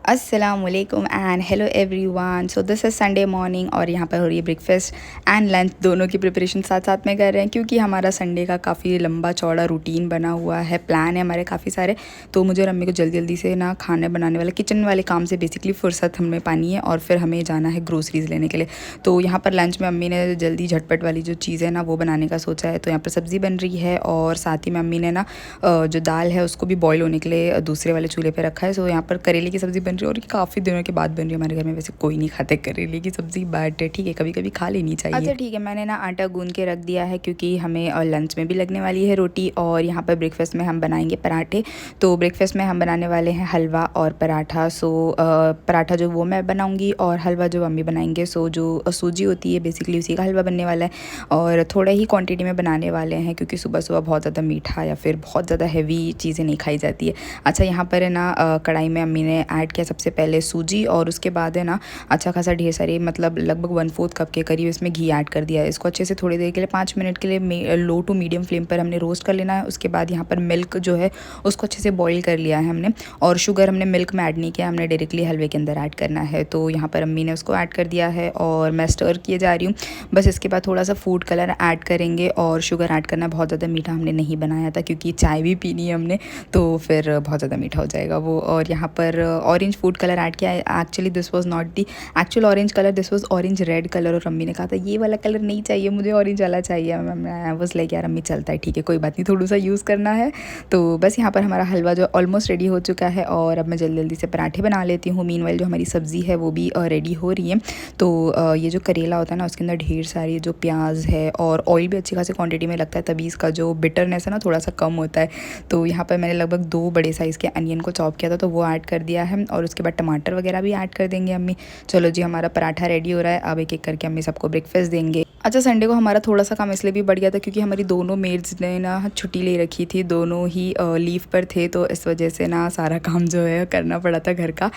अस्सलामुअलैकुम and hello everyone. So this is Sunday morning और यहाँ पर हो रही है ब्रेकफास्ट एंड लंच दोनों की प्रिपरेशन साथ साथ में कर रहे हैं, क्योंकि हमारा संडे का काफ़ी लंबा चौड़ा रूटीन बना हुआ है, प्लान है हमारे काफ़ी सारे। तो मुझे और अम्मी को जल्दी जल्दी से ना खाने बनाने वाले किचन वाले काम से बेसिकली फुर्सत हमें पानी है और फिर हमें जाना है ग्रोसरीज़ लेने के लिए। तो यहाँ पर लंच में अम्मी ने जल्दी झटपट वाली जो चीज़ है ना वो बनाने का सोचा है। तो यहाँ पर सब्ज़ी बन रही है और साथ ही में अम्मी ने ना जो दाल है उसको भी बॉयल होने के लिए दूसरे वाले चूल्हे पर रखा है। सो यहाँ पर करेले की सब्ज़ी रही और काफ़ी दिनों के बाद बन रही है हमारे घर में। वैसे कोई नहीं खाते करेले की सब्ज़ी, बट ठीक है कभी कभी खा लेनी चाहिए। अच्छा ठीक है, मैंने ना आटा गूंद के रख दिया है क्योंकि हमें लंच में भी लगने वाली है रोटी और यहाँ पर ब्रेकफास्ट में हम बनाएंगे पराठे। तो ब्रेकफास्ट में हम बनाने वाले हैं हलवा और पराठा। सो पराठा जो वो मैं बनाऊँगी और हलवा जो मम्मी बनाएंगे। सो जो सूजी होती है बेसिकली उसी का हलवा बनने वाला है और थोड़ा ही क्वान्टिटी में बनाने वाले हैं, क्योंकि सुबह सुबह बहुत ज़्यादा मीठा या फिर बहुत ज़्यादा हैवी चीज़ें नहीं खाई जाती है। अच्छा यहाँ पर है ना कढ़ाई में अम्मी ने ऐड किया सबसे पहले सूजी और उसके बाद है ना अच्छा खासा ढेर सारी मतलब लगभग 1/4 कप के करीब इसमें घी ऐड कर दिया है। इसको अच्छे से थोड़ी देर के लिए 5 मिनट के लिए लो टू मीडियम फ्लेम पर हमने रोस्ट कर लेना है। उसके बाद यहाँ पर मिल्क जो है उसको अच्छे से बॉईल कर लिया है हमने, और शुगर हमने मिल्क में ऐड नहीं किया, हमने डायरेक्टली हलवे के अंदर ऐड करना है। तो यहाँ पर अम्मी ने उसको ऐड कर दिया है और मैं स्टर किए जा रही हूँ बस। इसके बाद थोड़ा सा फूड कलर ऐड करेंगे और शुगर ऐड करना। बहुत ज़्यादा मीठा हमने नहीं बनाया था क्योंकि चाय भी पीनी है हमने, तो फिर बहुत ज़्यादा मीठा हो जाएगा वो। और यहाँ पर ऑरेंज फूड कलर ऐड किया है। Actually this was not the actual orange colour, this was orange red colour. और अम्मी ने कहा था ये वाला कलर नहीं चाहिए मुझे, ऑरेंज वाला चाहिए। आई वाज लाइक यार अम्मी चलता है ठीक है कोई बात नहीं, थोड़ा सा यूज़ करना है। तो बस यहाँ पर हमारा हलवा जो ऑलमोस्ट रेडी हो चुका है और अब मैं जल्दी जल्दी से पराठे बना लेती हूँ। मीनवाइल जो हमारी सब्ज़ी है वो भी रेडी हो रही है। तो ये जो करेला होता है ना उसके अंदर ढेर सारी जो प्याज है और ऑयल भी अच्छी खासी क्वान्टिटी में लगता है, तभी इसका जो बिटरनेस है ना थोड़ा सा कम होता है। तो यहाँ पर मैंने लगभग 2 बड़े साइज़ के अनियन को चॉप किया था तो वो ऐड कर दिया है और उसके बाद टमाटर वगैरह भी ऐड कर देंगे अम्मी। चलो जी हमारा पराठा रेडी हो रहा है, अब एक एक करके अम्मी सबको ब्रेकफास्ट देंगे। अच्छा संडे को हमारा थोड़ा सा काम इसलिए भी बढ़ गया था क्योंकि हमारी दोनों मेड्स ने ना छुट्टी ले रखी थी, दोनों ही लीव पर थे। तो इस वजह से ना सारा काम जो है करना पड़ा था घर का।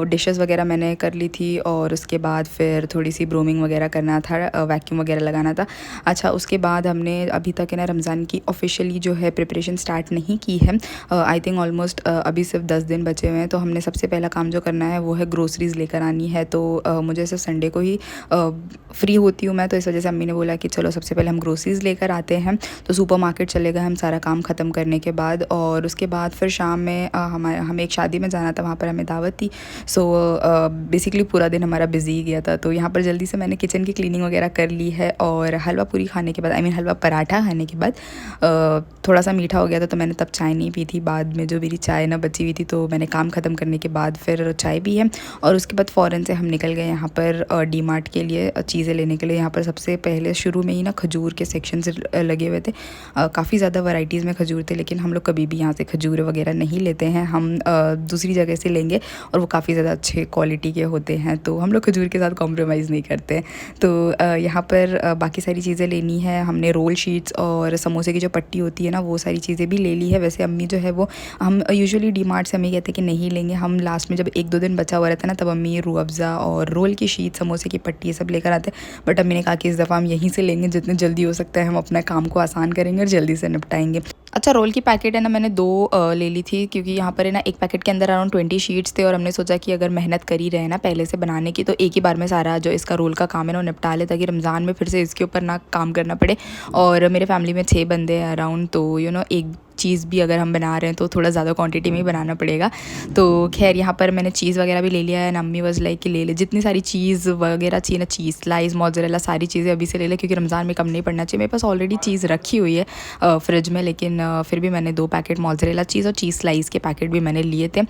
डिशेस वगैरह मैंने कर ली थी और उसके बाद फिर थोड़ी सी ब्रूमिंग वगैरह करना था, वैक्यूम वगैरह लगाना था। अच्छा उसके बाद हमने अभी तक है ना रमज़ान की ऑफिशियली जो है प्रिपरेशन स्टार्ट नहीं की है। आई थिंक ऑलमोस्ट अभी सिर्फ 10 दिन बचे हुए हैं। तो हमने सबसे पहला काम जो करना है वो है ग्रोसरीज़ लेकर आनी है। तो मुझे सिर्फ संडे को ही फ्री होती हूँ मैं, तो इस वजह से अम्मी ने बोला कि चलो सबसे पहले हम ग्रोसरीज़ लेकर आते हैं। तो सुपरमार्केट चले गए हम सारा काम ख़त्म करने के बाद, और उसके बाद फिर शाम में हमें एक शादी में जाना था, वहाँ पर हमें दावत थी। सो बेसिकली पूरा दिन हमारा बिजी गया था। तो यहाँ पर जल्दी से मैंने किचन की क्लीनिंग वगैरह कर ली है और हलवा पूरी खाने के बाद हलवा पराठा खाने के बाद थोड़ा सा मीठा हो गया था तो मैंने तब चाय नहीं पी थी। बाद में जो मेरी चाय ना बची हुई थी तो मैंने काम ख़त्म करने के बाद फिर चाय पी है और उसके बाद फ़ौरन से हम निकल गए यहाँ पर डी मार्ट के लिए चीज़ें लेने के लिए। यहाँ पर सबसे पहले शुरू में ही ना खजूर के सेक्शन से लगे हुए थे, काफ़ी ज़्यादा वैरायटीज़ में खजूर थे, लेकिन हम लोग कभी भी यहाँ से खजूर वगैरह नहीं लेते हैं, हम दूसरी जगह से लेंगे और वो काफ़ी ज़्यादा अच्छे क्वालिटी के होते हैं। तो हम लोग खजूर के साथ कॉम्प्रोमाइज़ नहीं करते हैं। तो यहाँ पर बाकी सारी चीज़ें लेनी है हमने, रोल शीट्स और समोसे की जो पट्टी होती है ना वो सारी चीज़ें भी ले ली है। वैसे अम्मी जो है वो हम यूजुअली डी मार्ट से अम्मी कहते हैं कि नहीं लेंगे, हम लास्ट में जब 1-2 दिन बचा हुआ रहता है ना तब अम्मी रूह अफ़ज़ा और रोल की शीट समोसे की पट्टी ये सब लेकर आते हैं। बट अम्मी ने कहा कि इस दफ़ा हम यहीं से लेंगे, जितने जल्दी हो सकता है हम अपना काम को आसान करेंगे और जल्दी से निपटाएंगे। अच्छा रोल की पैकेट है ना मैंने 2 ले ली थी, क्योंकि यहाँ पर है ना एक पैकेट के अंदर अराउंड 20 शीट्स थे और हमने सोचा कि अगर मेहनत करी रहे ना पहले से बनाने की तो एक ही बार में सारा जो इसका रोल का काम है ना वो निपटा ले, ताकि रमज़ान में फिर से इसके ऊपर ना काम करना पड़े। और मेरे फैमिली में 6 बंदे हैं अराउंड, तो एक चीज़ भी अगर हम बना रहे हैं तो थोड़ा ज़्यादा क्वांटिटी में ही बनाना पड़ेगा। तो खैर यहाँ पर मैंने चीज़ वगैरह भी ले लिया है। अम्मी वाज लाइक कि ले ले जितनी सारी चीज़ वगैरह चाहिए ना, चीज़ स्लाइस मोज़रेला सारी चीज़ें अभी से ले ले, क्योंकि रमज़ान में कम नहीं पड़ना चाहिए। मेरे पास ऑलरेडी चीज़ रखी हुई है फ्रिज में, लेकिन फिर भी मैंने 2 पैकेट मोज़रेला चीज़ और चीज़ स्लाइस के पैकेट भी मैंने लिए थे।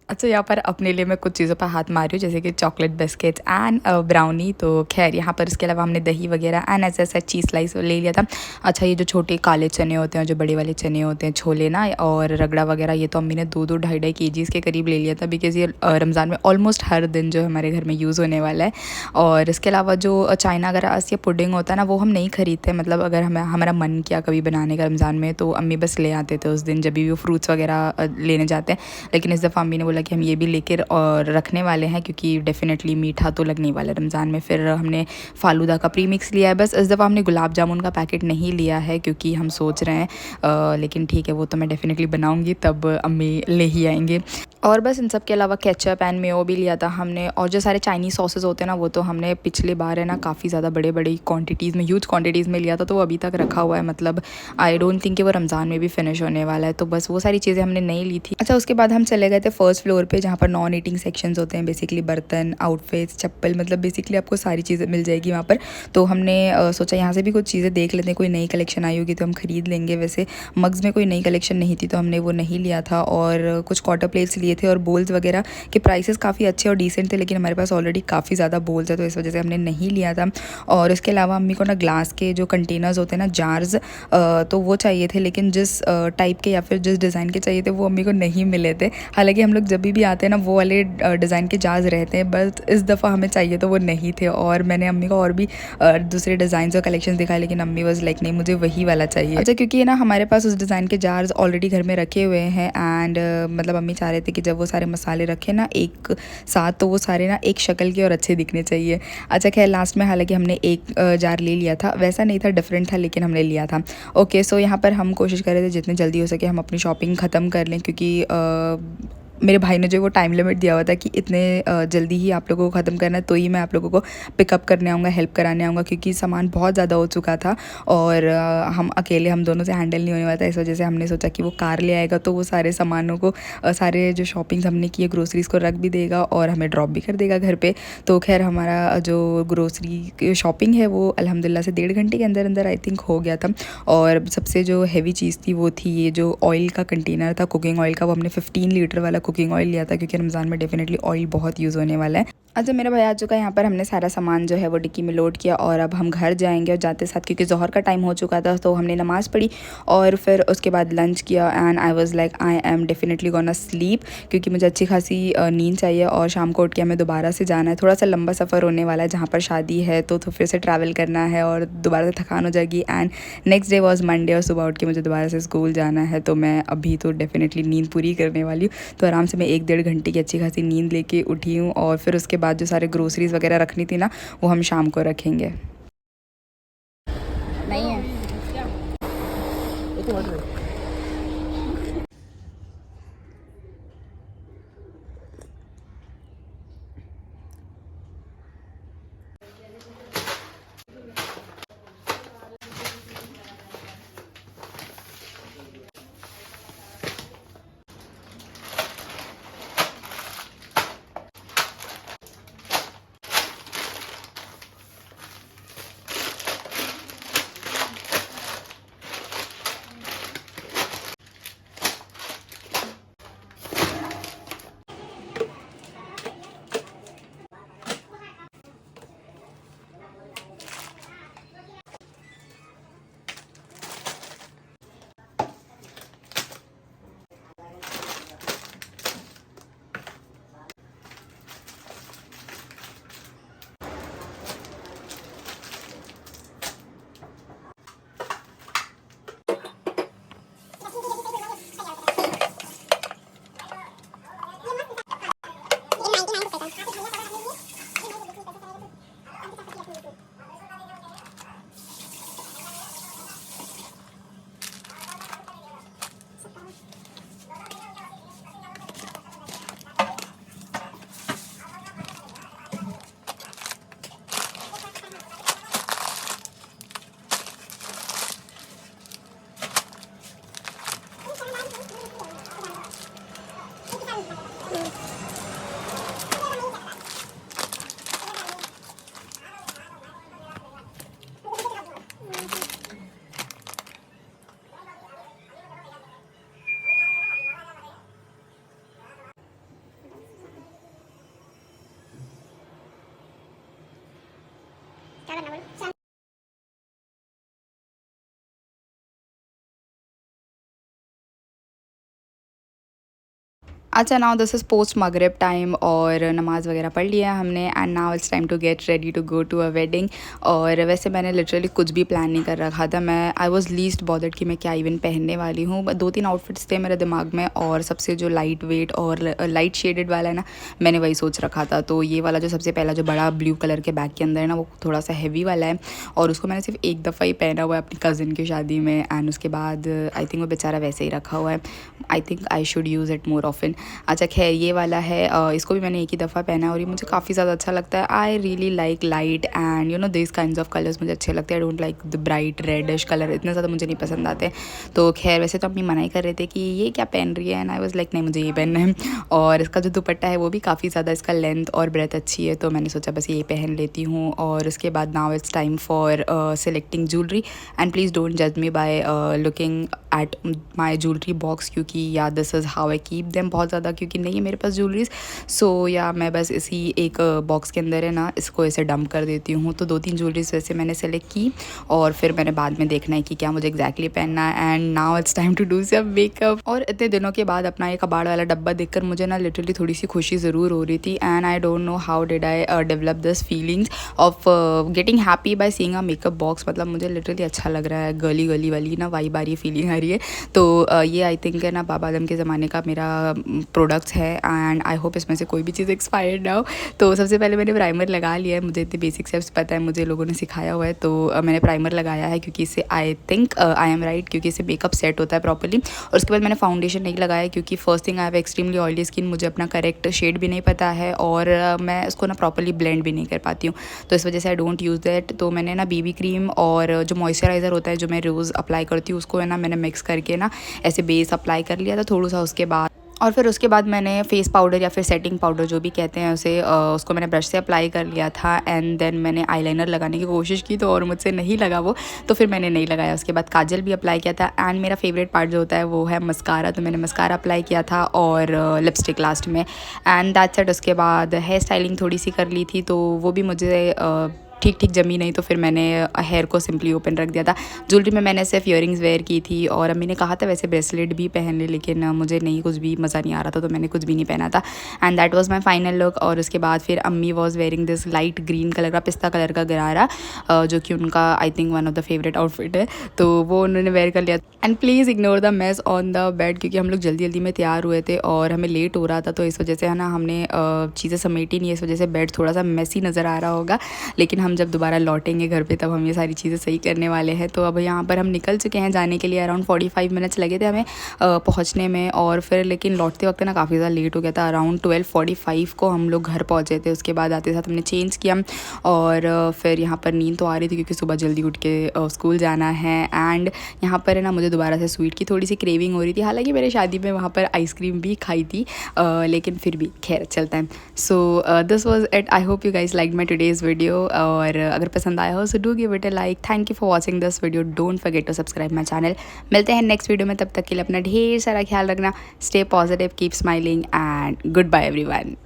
अच्छा यहाँ पर अपने लिए मैं कुछ चीज़ों पर हाथ मार रही हूँ, जैसे कि चॉकलेट बिस्किट्स एंड ब्राउनी। तो खैर यहाँ पर इसके अलावा हमने दही वगैरह एंड ऐसा चीज़ स्लाइस ले लिया था। अच्छा ये जो छोटे काले चने होते हैं, जो बड़े वाले चने होते हैं छोले ना, और रगड़ा वगैरह, ये तो अम्मी ने 2-2 ढाई केजीज़ के करीब ले लिया था, बिकॉज़ ये रमज़ान में ऑलमोस्ट हर दिन जो हमारे घर में यूज़ होने वाला है। और इसके अलावा जो चाइना ग्रास या पुडिंग होता है ना वो हम नहीं खरीदते, मतलब अगर हमारा मन किया कभी बनाने का रमज़ान में तो अम्मी बस ले आते थे उस दिन जब भी वो फ्रूट्स वगैरह लेने जाते हैं। लेकिन इस दफ़ा अम्मी ने बोला हालांकि हम ये भी लेकर और रखने वाले हैं क्योंकि डेफिनेटली मीठा तो लगने वाला है रमज़ान में। फिर हमने फ़ालूदा का प्रीमिक्स लिया है, बस इस दफ़ा हमने गुलाब जामुन का पैकेट नहीं लिया है क्योंकि हम सोच रहे हैं, लेकिन ठीक है वो तो मैं डेफिनेटली बनाऊँगी तब अम्मी ले ही आएंगे। और बस इन सब के अलावा केचप एंड मेयो भी लिया था हमने, और जो सारे चाइनीज़ सॉसेस होते हैं ना वो तो हमने पिछले बार है ना काफ़ी ज़्यादा बड़े बड़ी क्वांटिटीज़ में, ह्यूज क्वांटिटीज़ में लिया था, तो वो अभी तक रखा हुआ है। मतलब आई डोंट थिंक कि वो रमज़ान में भी फिनिश होने वाला है, तो बस वो सारी चीज़ें हमने नहीं ली थी। अच्छा, उसके बाद हम चले गए थे फर्स्ट फ्लोर पे जहाँ पर नॉन ईटिंग सेक्शंस होते हैं, बेसिकली बर्तन, आउटफिट्स, चप्पल, मतलब बेसिकली आपको सारी चीज़ें मिल जाएगी वहाँ पर। तो हमने सोचा यहाँ से भी कुछ चीज़ें देख लेते हैं, कोई नई कलेक्शन आई होगी तो हम ख़रीद लेंगे। वैसे मग्स में कोई नई कलेक्शन नहीं थी तो हमने वो नहीं लिया था, और कुछ क्वार्टर प्लेट्स लिए थे और बोल्स वगैरह के प्राइसेस काफ़ी अच्छे और डिसेंट थे, लेकिन हमारे पास ऑलरेडी काफ़ी ज़्यादा बोल्स है तो इस वजह से हमने नहीं लिया था। और इसके अलावा अम्मी को ना ग्लास के जो कंटेनर्स होते हैं ना, जार्स, तो वो चाहिए थे, लेकिन जिस टाइप के या फिर जिस डिज़ाइन के चाहिए थे वो अम्मी को नहीं मिले थे। हालांकि हम लोग जब भी आते हैं ना वो वाले डिज़ाइन के जार्स रहते हैं, बट इस दफ़ा हमें चाहिए तो वो नहीं थे। और मैंने अम्मी को और भी दूसरे डिज़ाइन और कलेक्शन दिखाए, लेकिन अम्मी वाज लाइक नहीं मुझे वही वाला चाहिए। अच्छा, क्योंकि ना हमारे पास उस डिज़ाइन के जार्स ऑलरेडी घर में रखे हुए हैं, एंड मतलब अम्मी चाह रहे थे कि जब वो सारे मसाले रखे ना एक साथ तो वो सारे ना एक शक्ल के और अच्छे दिखने चाहिए। अच्छा खैर, लास्ट में हालांकि हमने एक जार ले लिया था, वैसा नहीं था, डिफरेंट था, लेकिन हमने लिया था। ओके, सो यहाँ पर हम कोशिश कर रहे थे जितनी जल्दी हो सके हम अपनी शॉपिंग ख़त्म कर लें, क्योंकि मेरे भाई ने जो वो टाइम लिमिट दिया हुआ था कि इतने जल्दी ही आप लोगों को ख़त्म करना है, तो ही मैं आप लोगों को पिकअप करने आऊँगा, हेल्प कराने आऊँगा, क्योंकि सामान बहुत ज़्यादा हो चुका था और हम दोनों से हैंडल नहीं होने वाला था। इस वजह से हमने सोचा कि वो कार ले आएगा तो वो सारे सामानों को, सारे जो शॉपिंग्स हमने की है ग्रोसरीज़ को रख भी देगा और हमें ड्रॉप भी कर देगा घर पे। तो खैर हमारा जो ग्रोसरी शॉपिंग है वो अल्हम्दुलिल्लाह से 1.5 घंटे के अंदर अंदर आई थिंक हो गया था। और सबसे जो हैवी चीज़ थी वो थी ये जो ऑयल का कंटेनर था, कुकिंग ऑयल का, वो हमने 15 लीटर वाला कुकिंग ऑयल लिया था क्योंकि रमज़ान में डेफिनेटली ऑयल बहुत यूज़ होने वाला है। अच्छा, मेरा भाई आ चुका है यहाँ पर, हमने सारा सामान जो है वो डिक्की में लोड किया और अब हम घर जाएंगे। और जाते साथ क्योंकि ज़ोहर का टाइम हो चुका था तो हमने नमाज़ पढ़ी और फिर उसके बाद लंच किया, and I was like I am definitely gonna sleep, क्योंकि मुझे अच्छी खासी नींद चाहिए और शाम को उठ के हमें दोबारा से जाना है। थोड़ा सा लंबा सफ़र होने वाला है, जहाँ पर शादी है तो फिर से ट्रैवल करना है और दोबारा से थकान हो जाएगी। And next day was Monday और सुबह उठ के मुझे दोबारा से स्कूल जाना है, तो मैं अभी तो डेफिनेटली नींद पूरी करने वाली हूँ। तो आराम से मैं 1-1.5 घंटे की अच्छी खासी नींद लेके उठी हूँ, और फिर उसके बाद जो सारे ग्रोसरीज़ वगैरह रखनी थी ना वो हम शाम को रखेंगे। नहीं है अच्छा, नाउ दिस इज़ पोस्ट मगरिब टाइम और नमाज़ वगैरह पढ़ लिया हमने and now it's time to get ready to go to a wedding. और वैसे मैंने लिटरली कुछ भी प्लान नहीं कर रखा था। मैं आई वॉज़ लीस्ट बॉदर्ड कि मैं क्या इवन पहनने वाली हूँ। 2-3 आउटफिट्स थे मेरे दिमाग में और सबसे जो लाइट वेट और लाइट शेडेड वाला है ना, मैंने वही सोच रखा था। तो ये वाला जो सबसे पहला जो बड़ा ब्लू कलर के बैग के अंदर है ना, वो थोड़ा सा हैवी वाला है और उसको मैंने सिर्फ एक दफ़ा ही पहना हुआ है अपनी कज़न की शादी में एंड उसके बाद आई थिंक वो बेचारा वैसे ही रखा हुआ है। I think I should use it more often. अच्छा खैर, ये वाला है, इसको भी मैंने एक ही दफ़ा पहना है और ये मुझे काफ़ी ज़्यादा अच्छा लगता है। I really like light and you know this kinds of colours मुझे अच्छे लगते हैं। I don't like the bright reddish colour, इतने ज़्यादा मुझे नहीं पसंद आते। तो खैर वैसे तो अपनी मना ही कर रहे थे कि ये क्या पहन रही है एंड आई वाज लाइक नहीं, मुझे ये पहनना है। और इसका जो दुपट्टा है वो भी काफ़ी ज़्यादा, इसका लेंथ और ब्रेथ अच्छी है, तो मैंने सोचा बस ये पहन लेती हूँ। और उसके बाद now it's time for selecting jewellery and please don't जज me by looking at my jewellery box, क्योंकि या this is how I keep them, बहुत ज़्यादा क्योंकि नहीं है मेरे पास ज्वेलरीज। सो या मैं बस इसी एक बॉक्स के अंदर है ना, इसको ऐसे डंप कर देती हूँ। तो 2-3 ज्वेलरीज वैसे मैंने सेलेक्ट की और फिर मैंने बाद में देखना है कि क्या मुझे एग्जैक्टली पहनना है। And now it's time to do some makeup. और इतने दिनों के बाद अपना ये कबाड़ वाला डब्बा देखकर मुझे ना लिटरली थोड़ी सी खुशी ज़रूर हो रही थी and I don't know how did I develop this feelings of getting happy by seeing a makeup box. मतलब मुझे लिटरली अच्छा लग रहा है, गली गली वाली ना वाइब आ रही है, फीलिंग आ रही है। तो ये आई थिंक है ना बाबा आदम के ज़माने का मेरा प्रोडक्ट्स है एंड आई होप इसमें से कोई भी चीज़ एक्सपायर्ड ना हो। तो सबसे पहले मैंने प्राइमर लगा लिया है, मुझे इतने बेसिक स्टेप्स पता है, मुझे लोगों ने सिखाया हुआ है। तो मैंने प्राइमर लगाया है क्योंकि इससे I think I am right, क्योंकि इससे मेकअप सेट होता है प्रॉपर्ली। और उसके बाद मैंने फाउंडेशन नहीं लगाया क्योंकि first thing I have extremely oily skin, मुझे अपना करेक्ट शेड भी नहीं पता है और मैं उसको ना प्रॉपर्ली ब्लेंड भी नहीं कर पाती हूँ, तो इस वजह से आई डोंट यूज़ दैट। तो मैंने ना बीबी क्रीम और जो मॉइस्चराइज़र होता है जो मैं रोज़ अप्लाई करती हूँ उसको है ना मैंने मिक्स करके ना ऐसे बेस अप्लाई कर लिया था थोड़ा सा। उसके बाद और फिर उसके बाद मैंने फेस पाउडर या फिर सेटिंग पाउडर जो भी कहते हैं उसे उसको मैंने ब्रश से अप्लाई कर लिया था एंड देन मैंने आईलाइनर लगाने की कोशिश की तो और मुझसे नहीं लगा वो, तो फिर मैंने नहीं लगाया। उसके बाद काजल भी अप्लाई किया था एंड मेरा फेवरेट पार्ट जो होता है वो है मस्कारा, तो मैंने मस्कारा अप्लाई किया था और लिपस्टिक लास्ट में एंड दैट्स इट। उसके बाद हेयर स्टाइलिंग थोड़ी सी कर ली थी तो वो भी मुझे ठीक ठीक जमी नहीं, तो फिर मैंने हेयर को सिंपली ओपन रख दिया था। ज्वेलरी में मैंने सिर्फ इयरिंग्स वेयर की थी और अम्मी ने कहा था वैसे ब्रेसलेट भी पहन ले, लेकिन मुझे नहीं, कुछ भी मज़ा नहीं आ रहा था तो मैंने कुछ भी नहीं पहना था and that was my final look. और उसके बाद फिर अम्मी was wearing this light green colour का, पिस्ता कलर का गरारा, जो कि उनका I think one of the favourite outfit है, तो वो उन्होंने वेयर कर लिया। And please ignore the mess on the bed, क्योंकि हम लोग जल्दी जल्दी में तैयार हुए थे और हमें लेट हो रहा था, तो इस वजह से है ना हमने चीज़ें समेटी नहीं, इस वजह से बेड थोड़ा सा मेसी नज़र आ रहा होगा। लेकिन हम जब दोबारा लौटेंगे घर पे तब हम ये सारी चीज़ें सही करने वाले हैं। तो अब यहाँ पर हम निकल चुके हैं जाने के लिए, अराउंड 45 मिनट्स लगे थे हमें पहुँचने में और फिर लेकिन लौटते वक्त ना काफ़ी ज़्यादा लेट हो गया था। अराउंड 12:45 को हम लोग घर पहुँचे थे। उसके बाद आते साथ हमने चेंज किया और फिर यहाँ पर नींद तो आ रही थी क्योंकि सुबह जल्दी उठ के स्कूल जाना है एंड यहाँ पर है ना मुझे दोबारा से स्वीट की थोड़ी सी क्रेविंग हो रही थी। हालांकि मेरे शादी में वहाँ पर आइसक्रीम भी खाई थी लेकिन फिर भी खैर चलता है। So this was it. I hope you guys like my today's video और अगर पसंद आया हो so do give it a like. Thank you for watching this video, don't forget to subscribe my channel. मिलते हैं नेक्स्ट वीडियो में, तब तक के लिए अपना ढेर सारा ख्याल रखना। Stay positive, keep smiling and goodbye everyone.